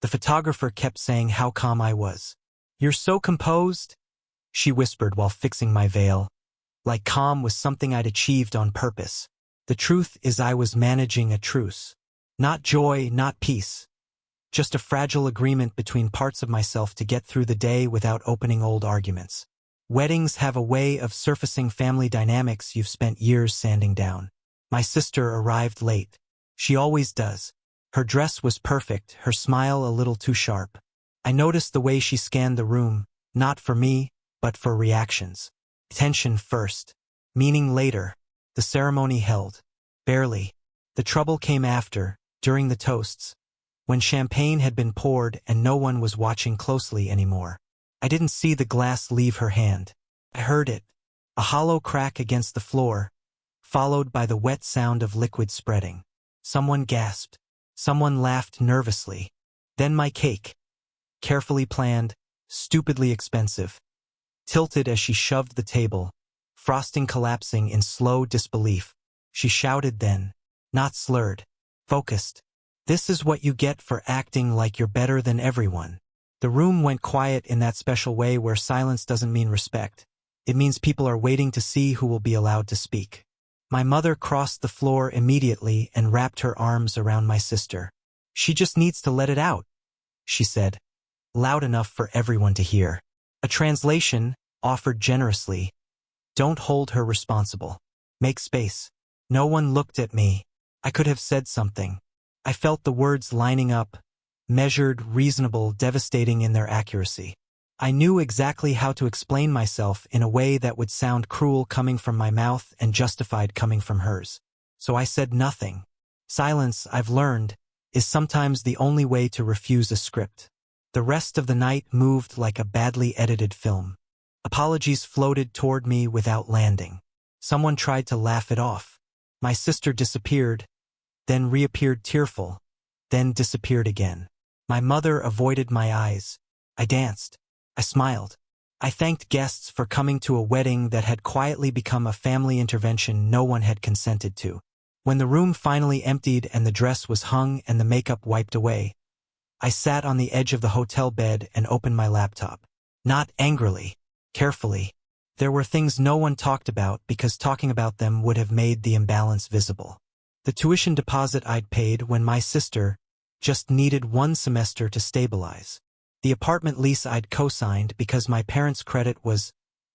The photographer kept saying how calm I was. "You're so composed," she whispered while fixing my veil. Like calm was something I'd achieved on purpose. The truth is I was managing a truce. Not joy, not peace. Just a fragile agreement between parts of myself to get through the day without opening old arguments. Weddings have a way of surfacing family dynamics you've spent years sanding down. My sister arrived late. She always does. Her dress was perfect, her smile a little too sharp. I noticed the way she scanned the room, not for me, but for reactions. Tension first. Meaning later. The ceremony held. Barely. The trouble came after, during the toasts. When champagne had been poured and no one was watching closely anymore. I didn't see the glass leave her hand. I heard it. A hollow crack against the floor, followed by the wet sound of liquid spreading. Someone gasped. Someone laughed nervously. Then my cake. Carefully planned, stupidly expensive. Tilted as she shoved the table, frosting collapsing in slow disbelief. She shouted then, not slurred, focused. "This is what you get for acting like you're better than everyone." The room went quiet in that special way where silence doesn't mean respect. It means people are waiting to see who will be allowed to speak. My mother crossed the floor immediately and wrapped her arms around my sister. "She just needs to let it out," she said, loud enough for everyone to hear. A translation, offered generously. "Don't hold her responsible. Make space." No one looked at me. I could have said something. I felt the words lining up, measured, reasonable, devastating in their accuracy. I knew exactly how to explain myself in a way that would sound cruel coming from my mouth and justified coming from hers. So I said nothing. Silence, I've learned, is sometimes the only way to refuse a script. The rest of the night moved like a badly edited film. Apologies floated toward me without landing. Someone tried to laugh it off. My sister disappeared, then reappeared tearful, then disappeared again. My mother avoided my eyes. I danced. I smiled. I thanked guests for coming to a wedding that had quietly become a family intervention no one had consented to. When the room finally emptied and the dress was hung and the makeup wiped away, I sat on the edge of the hotel bed and opened my laptop. Not angrily, carefully. There were things no one talked about because talking about them would have made the imbalance visible. The tuition deposit I'd paid when my sister just needed one semester to stabilize. The apartment lease I'd co-signed because my parents' credit was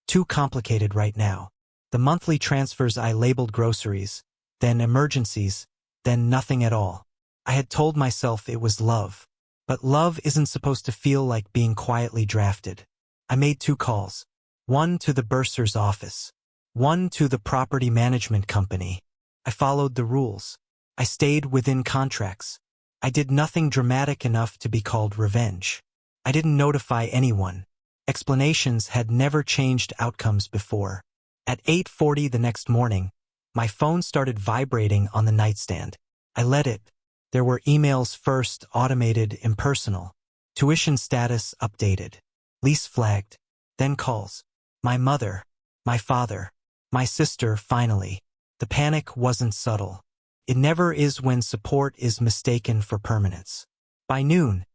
too complicated right now. The monthly transfers I labeled groceries, then emergencies, then nothing at all. I had told myself it was love. But love isn't supposed to feel like being quietly drafted. I made 2 calls. One to the bursar's office. One to the property management company. I followed the rules. I stayed within contracts. I did nothing dramatic enough to be called revenge. I didn't notify anyone. Explanations had never changed outcomes before. At 8:40 the next morning, my phone started vibrating on the nightstand. I let it. There were emails first, automated, impersonal. Tuition status updated. Lease flagged. Then calls. My mother. My father. My sister, finally. The panic wasn't subtle. It never is when support is mistaken for permanence. By noon,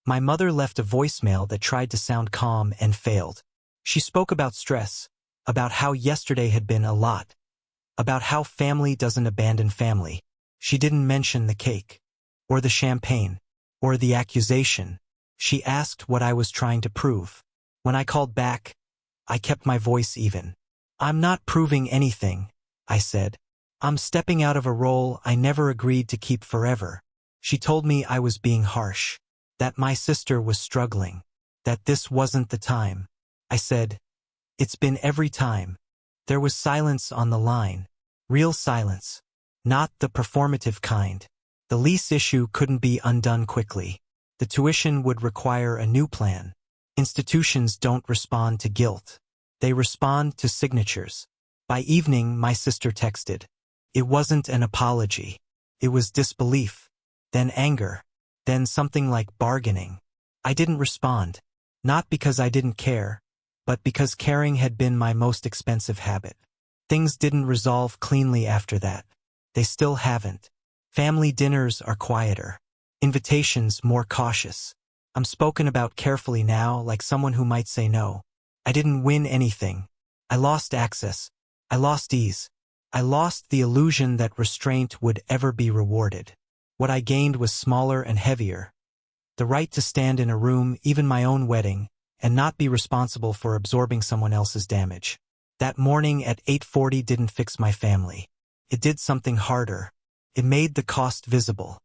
my mother left a voicemail that tried to sound calm and failed. She spoke about stress, about how yesterday had been a lot, about how family doesn't abandon family. She didn't mention the cake, or the champagne, or the accusation. She asked what I was trying to prove. When I called back, I kept my voice even. "I'm not proving anything," I said. "I'm stepping out of a role I never agreed to keep forever." She told me I was being harsh, that my sister was struggling, that this wasn't the time. I said, "It's been every time." There was silence on the line. Real silence. Not the performative kind. The lease issue couldn't be undone quickly. The tuition would require a new plan. Institutions don't respond to guilt. They respond to signatures. By evening, my sister texted. It wasn't an apology. It was disbelief. Then anger. Then something like bargaining. I didn't respond. Not because I didn't care, but because caring had been my most expensive habit. Things didn't resolve cleanly after that. They still haven't. Family dinners are quieter. Invitations more cautious. I'm spoken about carefully now, like someone who might say no. I didn't win anything. I lost access. I lost ease. I lost the illusion that restraint would ever be rewarded. What I gained was smaller and heavier. The right to stand in a room, even my own wedding, and not be responsible for absorbing someone else's damage. That morning at 8:40 didn't fix my family. It did something harder. It made the cost visible.